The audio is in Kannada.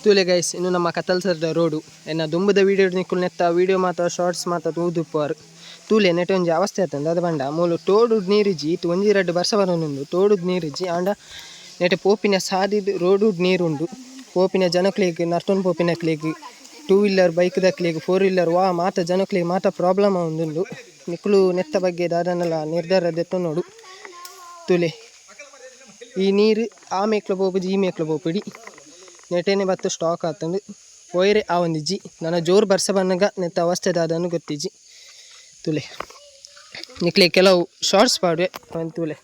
ತೂಲೆ ಗೈಸ್ ಇನ್ನು ನಮ್ಮ ಕತ್ತಲ್ಸದ ರೋಡು ಎನ್ನ ದುಂಬದ ವೀಡಿಯೋ ನಿಕ್ಕುಲು ನೆತ್ತ ವೀಡಿಯೋ ಮಾತ ಶಾರ್ಟ್ಸ್ ಮಾತ ತೂದುಪ್ಪರು ತೂಲೆ ನೆಟ್ಟೆ ಒಂಜಿ ಅವಸ್ಥೆ ಆತಂದು ಅದು ಬಂಡ ಮೂಲು ತೋಡು ನೀರಿಜ್ಜಿ ಇತ್ತು ಒಂಜಿ ರಡ್ಡು ಬರ್ಸ ಬರೋನುಂಡು ತೋಡು ನೀರಿಜ್ಜಿ ಆಂಡ ನೆಟ್ಟೆ ಪೋಪಿನ ಸಾದಿದ್ದು ರೋಡು ನೀರುಂಡು ಪೋಪಿನ ಜನಕ್ಲಿಗೆ ನರ್ತೊಂದು ಪೋಪಿನಕ್ಲಿಗೆ 2 ವೀಲರ್ ಬೈಕ್ ದಕ್ಲಿಗೆ 4 ವೀಲರ್ ವಾ ಮಾತ ಜನಕ್ಲಿಗೆ ಮಾತ ಪ್ರಾಬ್ಲಮ್ ಆವೊಂದುಂಡು ನಿಕ್ಕುಲು ನೆತ್ತ ಬಗ್ಗೆ ದಾದನೆಲ್ಲ ನಿರ್ಧಾರ ದೆತ್ತು ನೋಡು ತೂಲೆ ಈ ನೀರು ಆ ಮೇಕ್ಲು ಪೋಪುಜಿ ಈ ಮೇಕ್ಲು ಪೋಪಿಡಿ ನೆಟೇನೆ ಬತ್ತು ಸ್ಟಾಕ್ ಆತಂದು ಒಯ್ರೆ ಆ ಒಂದಿಜ್ಜಿ ನನ್ನ ಜೋರು ಬರ್ಸ ಬನ್ನಗ ನೆತ್ತ ಅವಸ್ಥೆ ದಾದನ್ನು ಗೊತ್ತಿಜ್ಜಿ ತೂಲೆ ನಿಕ್ಲೆ ಕೆಲವು ಶಾರ್ಟ್ಸ್ ಪಾಡುವೆ ತೂಲೆ